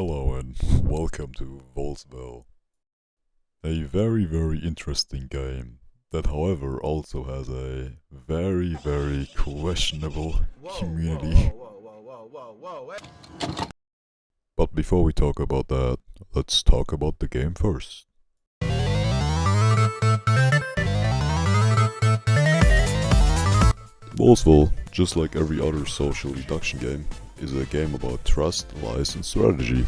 Hello and welcome to Wolvesville. A very interesting game that however also has a very questionable community. But before we talk about that, let's talk about the game first. Wolvesville, just like every other social deduction game, is a game about trust, lies and strategy.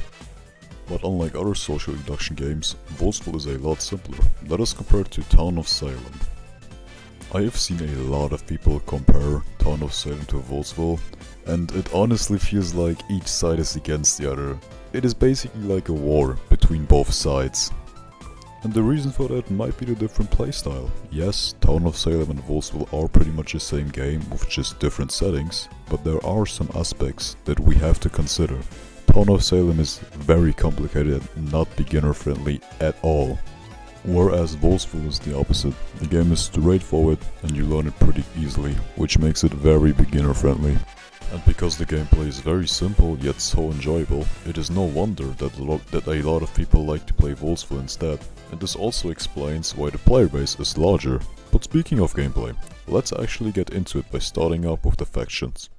But unlike other social deduction games, Wolvesville is a lot simpler. Let us compare it to Town of Salem. I have seen a lot of people compare Town of Salem to Wolvesville, and it honestly feels like each side is against the other. It is basically like a war between both sides. And the reason for that might be the different playstyle. Yes, Town of Salem and Wolvesville are pretty much the same game with just different settings, but there are some aspects that we have to consider. Town of Salem is very complicated and not beginner friendly at all. Whereas Wolvesville is the opposite. The game is straightforward and you learn it pretty easily, which makes it very beginner friendly. And because the gameplay is very simple yet so enjoyable, it is no wonder that a lot of people like to play Wolvesville instead. And this also explains why the player base is larger. But speaking of gameplay, let's actually get into it by starting up with the factions.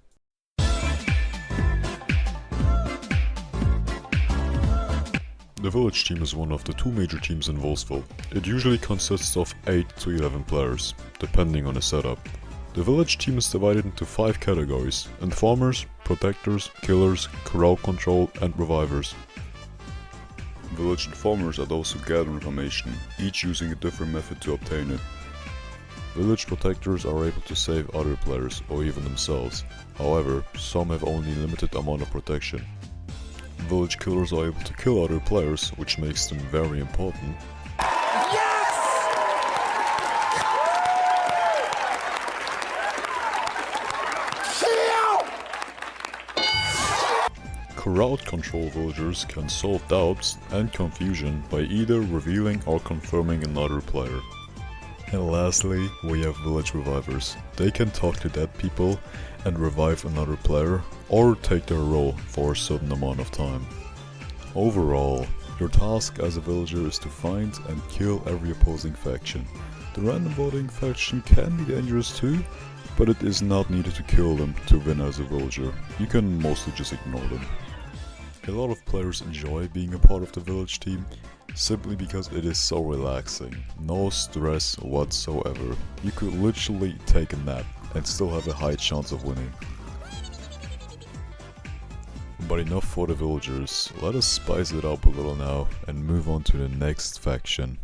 The village team is one of the two major teams in Wolvesville. It usually consists of 8 to 11 players, depending on the setup. The village team is divided into 5 categories: informers, protectors, killers, crowd control and revivers. Village informers are those who gather information, each using a different method to obtain it. Village protectors are able to save other players or even themselves, however, some have only a limited amount of protection. Village killers are able to kill other players, which makes them very important. Crowd control villagers can solve doubts and confusion by either revealing or confirming another player. And lastly, we have village revivers. They can talk to dead people and revive another player or take their role for a certain amount of time. Overall, your task as a villager is to find and kill every opposing faction. The random voting faction can be dangerous too, but it is not needed to kill them to win as a villager. You can mostly just ignore them. A lot of players enjoy being a part of the village team simply because it is so relaxing. No stress whatsoever. You could literally take a nap and still have a high chance of winning. But enough for the villagers. Let us spice it up a little now and move on to the next faction.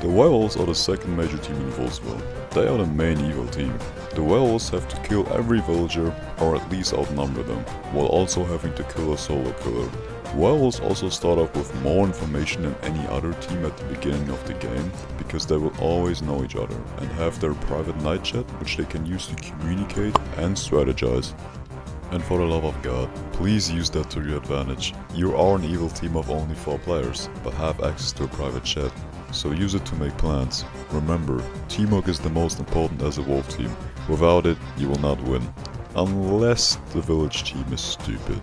The werewolves are the second major team in Wolvesville. They are the main evil team. The werewolves have to kill every villager or at least outnumber them, while also having to kill a solo killer. Werewolves also start off with more information than any other team at the beginning of the game, because they will always know each other and have their private night chat which they can use to communicate and strategize. And for the love of God, please use that to your advantage. You are an evil team of only 4 players, but have access to a private chat, so use it to make plans. Remember, teamwork is the most important as a wolf team. Without it, you will not win. Unless the village team is stupid.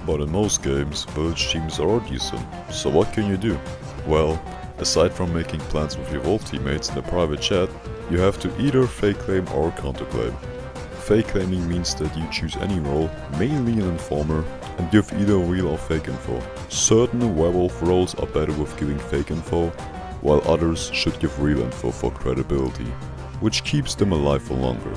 But in most games, village teams are decent, so what can you do? Well, aside from making plans with your wolf teammates in a private chat, you have to either fake claim or counter claim. Fake claiming means that you choose any role, mainly an informer, and give either real or fake info. Certain werewolf roles are better with giving fake info, while others should give real info for credibility, which keeps them alive for longer.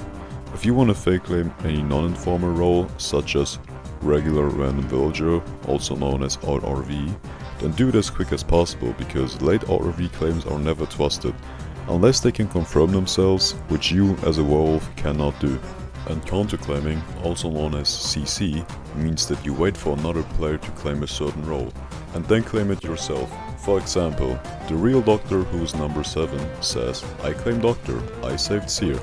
If you want to fake claim any non-informer role, such as regular random villager, also known as RRV, then do it as quick as possible, because late RRV claims are never trusted, unless they can confirm themselves, which you as a werewolf cannot do. And counterclaiming, also known as CC, means that you wait for another player to claim a certain role, and then claim it yourself. For example, the real doctor, who is number 7, says, "I claim doctor, I saved Seer."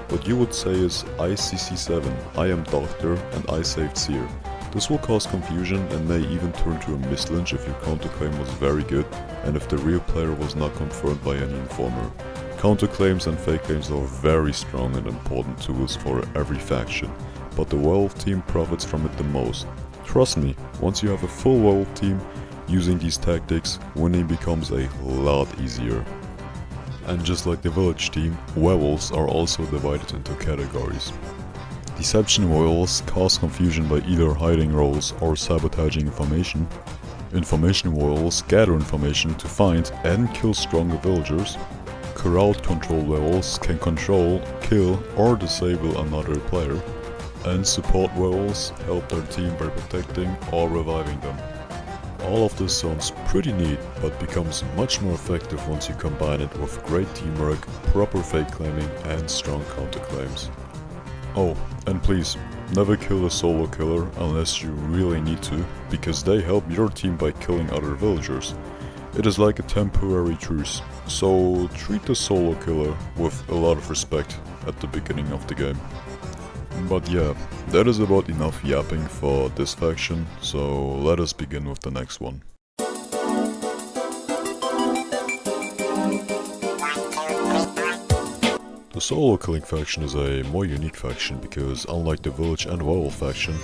What you would say is, "I CC7, I am doctor and I saved Seer." This will cause confusion and may even turn to a mislynch if your counterclaim was very good and if the real player was not confirmed by any informer. Counterclaims and fake claims are very strong and important tools for every faction, but the werewolf team profits from it the most. Trust me, once you have a full werewolf team using these tactics, winning becomes a lot easier. And just like the village team, werewolves are also divided into categories. Deception werewolves cause confusion by either hiding roles or sabotaging information. Information werewolves gather information to find and kill stronger villagers. Crowd control werewolves can control, kill or disable another player. And support werewolves help their team by protecting or reviving them. All of this sounds pretty neat, but becomes much more effective once you combine it with great teamwork, proper fake claiming and strong counterclaims. Oh, and please, never kill a solo killer unless you really need to, because they help your team by killing other villagers. It is like a temporary truce, so treat the solo killer with a lot of respect at the beginning of the game. But yeah, that is about enough yapping for this faction, so let us begin with the next one. The solo killing faction is a more unique faction because unlike the village and werewolf faction,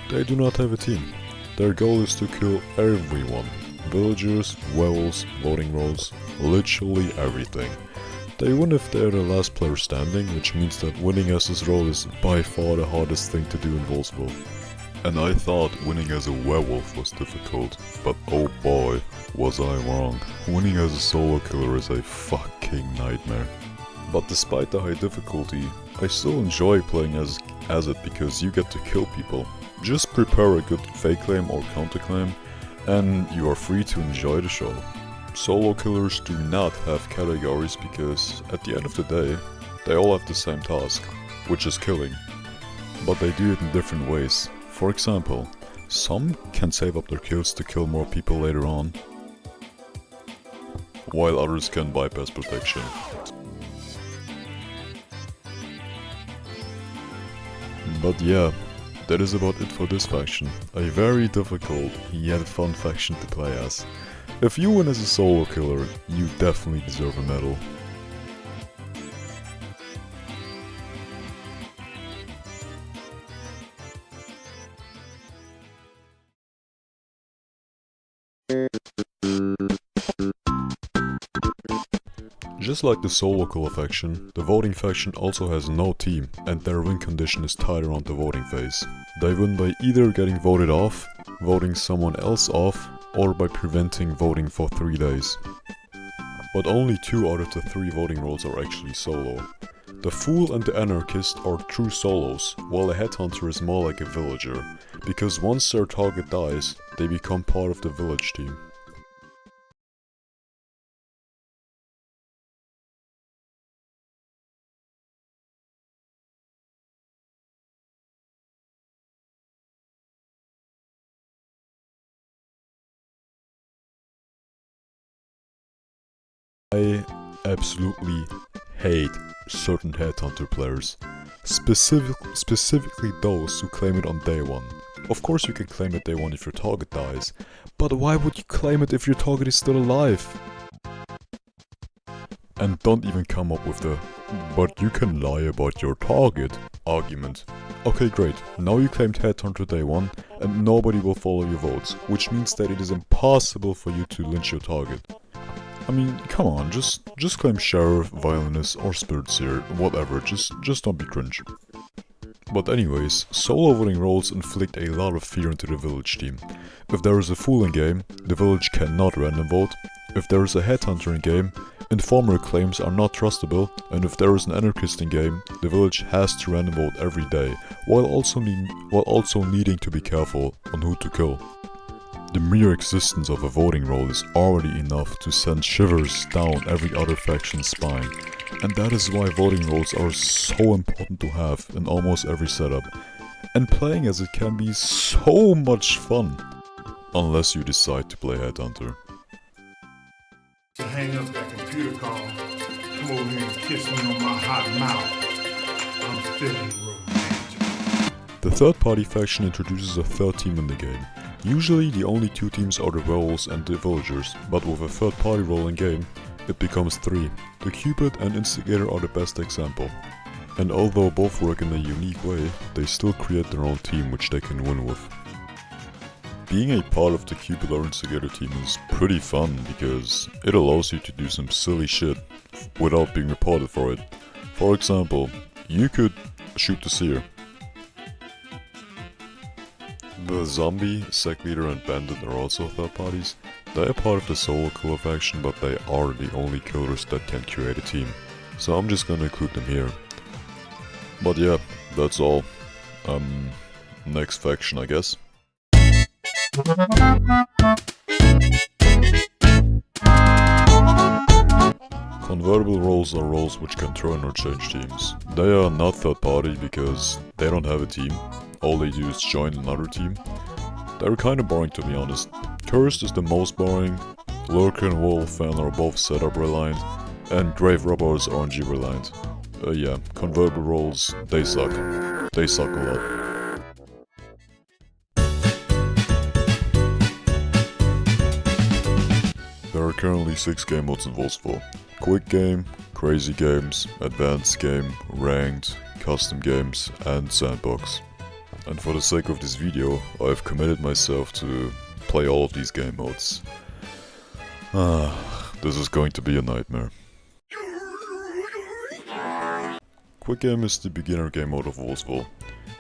they do not have a team. Their goal is to kill everyone. Villagers, werewolves, voting rolls, literally everything. They win if they're the last player standing, which means that winning as this role is by far the hardest thing to do in Wolvesville. And I thought winning as a werewolf was difficult, but oh boy, was I wrong. Winning as a solo killer is a fucking nightmare. But despite the high difficulty, I still enjoy playing as it because you get to kill people. Just prepare a good fake claim or counterclaim, and you are free to enjoy the show. Solo killers do not have categories because at the end of the day, they all have the same task, which is killing. But they do it in different ways. For example, some can save up their kills to kill more people later on, while others can bypass protection. But yeah, that is about it for this faction. A very difficult yet fun faction to play as. If you win as a solo killer, you definitely deserve a medal. Just like the solo killer faction, the voting faction also has no team and their win condition is tied around the voting phase. They win by either getting voted off, voting someone else off, or by preventing voting for 3 days. But only 2 out of the 3 voting roles are actually solo. The Fool and the Anarchist are true solos, while the Headhunter is more like a villager, because once their target dies, they become part of the village team. I absolutely hate certain Headhunter players, specifically those who claim it on day 1. Of course you can claim it day 1 if your target dies, but why would you claim it if your target is still alive? And don't even come up with the "but you can lie about your target" argument. Okay, great, now you claimed Headhunter day 1 and nobody will follow your votes, which means that it is impossible for you to lynch your target. I mean, come on, just claim Sheriff, Violinist, or Spirit Seer, whatever, just don't be cringe. But anyways, solo voting roles inflict a lot of fear into the village team. If there is a Fool in game, the village cannot random vote. If there is a Headhunter in game, informer claims are not trustable, and if there is an Anarchist in game, the village has to random vote every day, while also needing to be careful on who to kill. The mere existence of a voting role is already enough to send shivers down every other faction's spine, and that is why voting roles are so important to have in almost every setup, and playing as it can be so much fun, unless you decide to play Headhunter. To hang up that computer call, come over here and kiss me on my hot mouth. I'm feeling romantic. The third party faction introduces a third team in the game. Usually the only 2 teams are the werewolves and the villagers, but with a third party role in game, it becomes 3. The Cupid and Instigator are the best example. And although both work in a unique way, they still create their own team which they can win with. Being a part of the Cupid or Instigator team is pretty fun because it allows you to do some silly shit without being reported for it. For example, you could shoot the seer. The Zombie, Sect Leader and Bandit are also third parties. They are part of the solo killer faction, but they are the only killers that can create a team. So I'm just gonna include them here. But yeah, that's all. Next faction I guess. Convertible roles are roles which can turn or change teams. They are not third party because they don't have a team. All they do is join another team. They're kinda boring to be honest. Cursed is the most boring, Lurker and Wolf Fan are both setup reliant, and Grave Robbers are RNG reliant. Yeah, convertible roles, they suck. They suck a lot. There are currently 6 game modes in Wolvesville. Quick game, crazy games, advanced game, ranked, custom games, and sandbox. And for the sake of this video, I have committed myself to play all of these game modes. This is going to be a nightmare. Quick game is the beginner game mode of Wolvesville.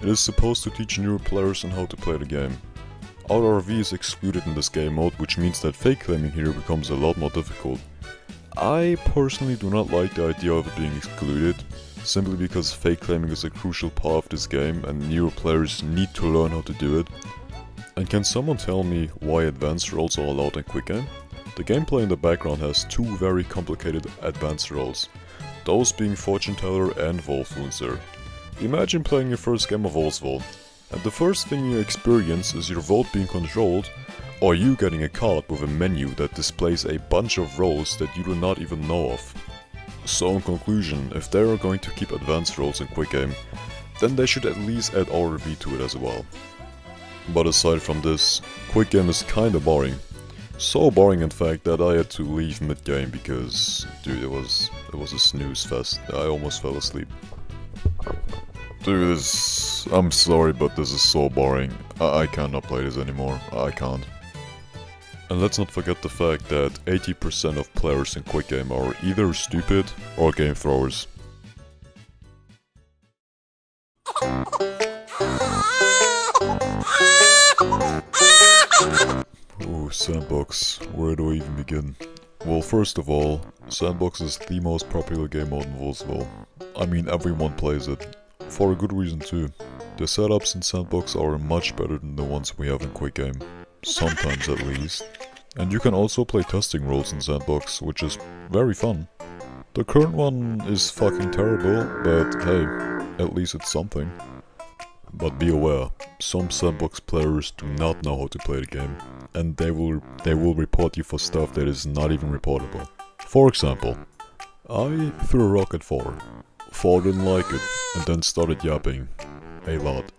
It is supposed to teach newer players on how to play the game. RV is excluded in this game mode, which means that fake claiming here becomes a lot more difficult. I personally do not like the idea of it being excluded, simply because fake claiming is a crucial part of this game and newer players need to learn how to do it. And can someone tell me why advanced roles are allowed in quick game? The gameplay in the background has 2 very complicated advanced roles, those being Fortune Teller and Wolfluencer. Imagine playing your first game of Wolvesville, and the first thing you experience is your vote being controlled, or you getting a card with a menu that displays a bunch of roles that you do not even know of. So in conclusion, if they are going to keep advanced roles in quick game, then they should at least add RV to it as well. But aside from this, quick game is kinda boring. So boring in fact that I had to leave mid game because, dude, it was a snooze fest. I almost fell asleep. Dude, I'm sorry, but this is so boring. I cannot play this anymore. I can't. And let's not forget the fact that 80% of players in quick game are either stupid or game throwers. Ooh, sandbox. Where do I even begin? Well, first of all, sandbox is the most popular game mode in Wolvesville. I mean, everyone plays it. For a good reason too. The setups in sandbox are much better than the ones we have in quick game. Sometimes at least. And you can also play testing roles in sandbox, which is very fun. The current one is fucking terrible, but hey, at least it's something. But be aware, some sandbox players do not know how to play the game, and they will report you for stuff that is not even reportable. For example, I threw a rock at 4. 4 didn't like it, and then started yapping. A lot.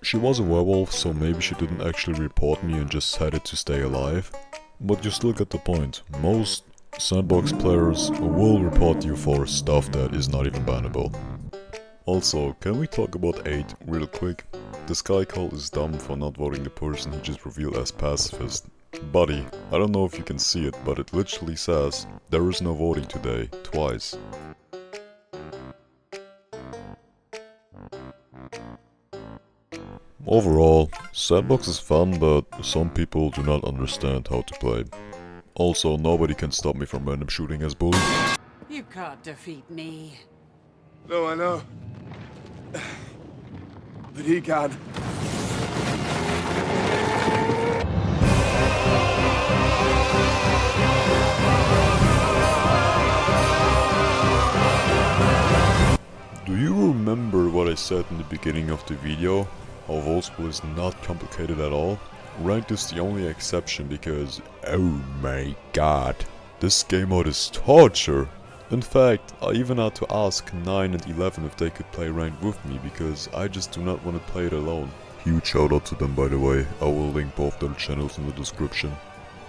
She was a werewolf, so maybe she didn't actually report me and just had it to stay alive. But you still get the point. Most sandbox players will report you for stuff that is not even bannable. Also, can we talk about 8 real quick? This guy called is dumb for not voting the person he just revealed as pacifist. Buddy, I don't know if you can see it, but it literally says, "There is no voting today," twice. Overall, sandbox is fun, but some people do not understand how to play. Also, nobody can stop me from random shooting as bully. You can't defeat me. No, I know. But he can. Do you remember what I said in the beginning of the video? How Wolvesville is not complicated at all? Ranked is the only exception because, oh my god, this game mode is torture. In fact, I even had to ask 9 and 11 if they could play ranked with me because I just do not want to play it alone. Huge shout out to them by the way, I will link both their channels in the description.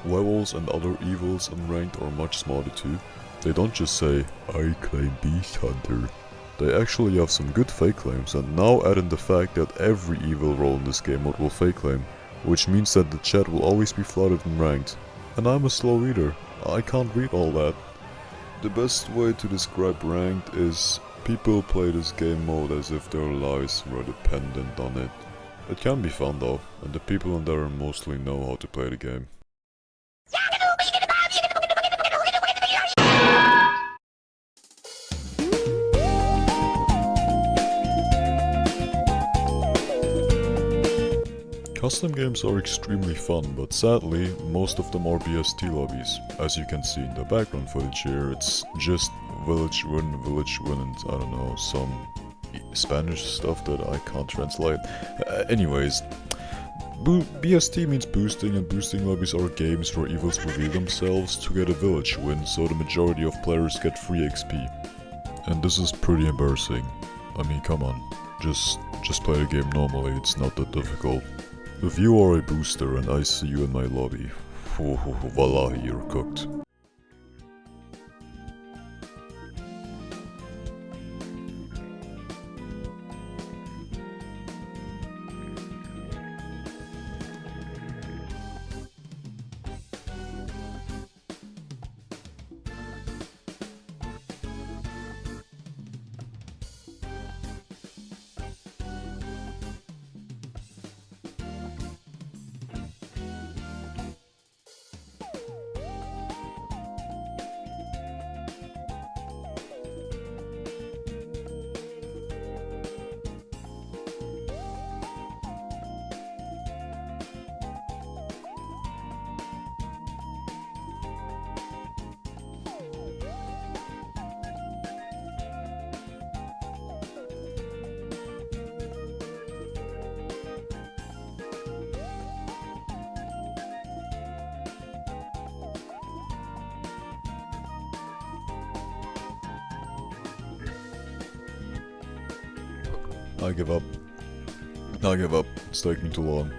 Werewolves and other evils in ranked are much smarter too. They don't just say, "I claim Beast Hunter." They actually have some good fake claims, and now add in the fact that every evil role in this game mode will fake claim, which means that the chat will always be flooded in ranked. And I'm a slow reader, I can't read all that. The best way to describe ranked is people play this game mode as if their lives were dependent on it. It can be fun though, and the people in there mostly know how to play the game. Custom games are extremely fun, but sadly, most of them are BST lobbies. As you can see in the background footage here, it's just village win, and I don't know, some Spanish stuff that I can't translate. Anyways, BST means boosting, and boosting lobbies are games where evils reveal themselves to get a village win, so the majority of players get free XP. And this is pretty embarrassing. I mean, come on, just play the game normally, it's not that difficult. If you are a booster and I see you in my lobby, wallahi, you're cooked. I give up. I give up. It's taking too long.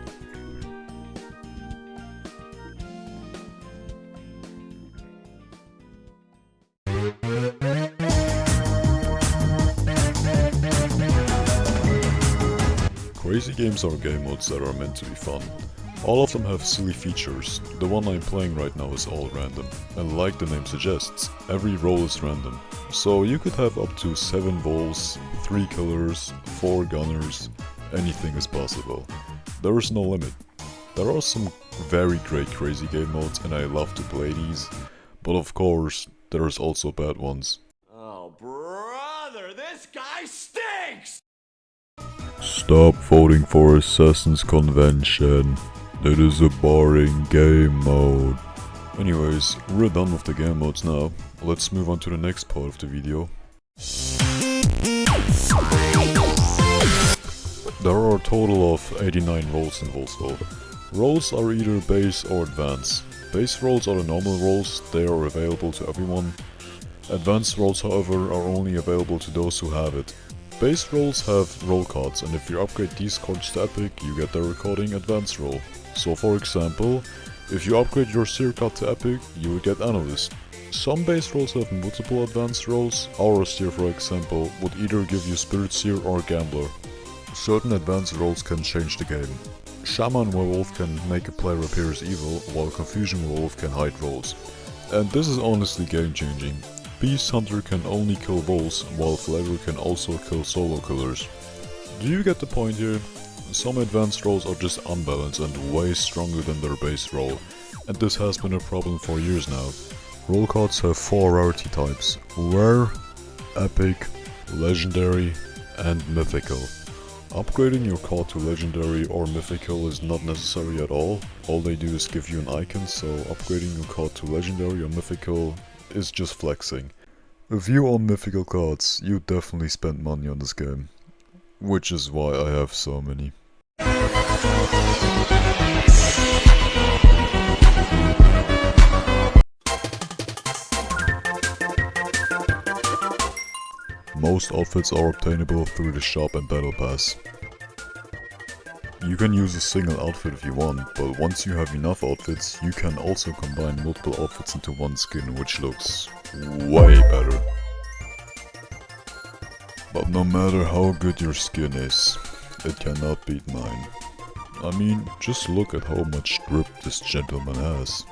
Crazy games are game modes that are meant to be fun. All of them have silly features. The one I'm playing right now is all random, and like the name suggests, every roll is random. So you could have up to 7 wolves, 3 killers, 4 gunners, anything is possible. There is no limit. There are some very great crazy game modes and I love to play these, but of course, there's also bad ones. Oh brother, this guy stinks! Stop voting for Assassin's Convention. That is a boring game mode. Anyways, we're done with the game modes now. Let's move on to the next part of the video. There are a total of 89 roles in Wolvesville. Roles are either base or advanced. Base roles are the normal roles, they are available to everyone. Advanced roles, however, are only available to those who have it. Base roles have roll cards, and if you upgrade these cards to Epic, you get the recording advanced roll. So for example, if you upgrade your Seer card to Epic, you will get Analyst. Some base rolls have multiple advanced rolls. Our Seer, for example, would either give you Spirit Seer or Gambler. Certain advanced rolls can change the game. Shaman Werewolf can make a player appear as evil, while Confusion Werewolf can hide rolls. And this is honestly game changing. Beast Hunter can only kill wolves, while Flavor can also kill solo killers. Do you get the point here? Some advanced rolls are just unbalanced and way stronger than their base roll, and this has been a problem for years now. Roll cards have 4 rarity types: Rare, Epic, Legendary, and Mythical. Upgrading your card to Legendary or Mythical is not necessary at all. All they do is give you an icon, so upgrading your card to Legendary or Mythical is just flexing. If you own Mythical cards, you definitely spend money on this game. Which is why I have so many. Most outfits are obtainable through the shop and battle pass. You can use a single outfit if you want, but once you have enough outfits, you can also combine multiple outfits into one skin, which looks way better. But no matter how good your skin is, it cannot beat mine. I mean, just look at how much drip this gentleman has.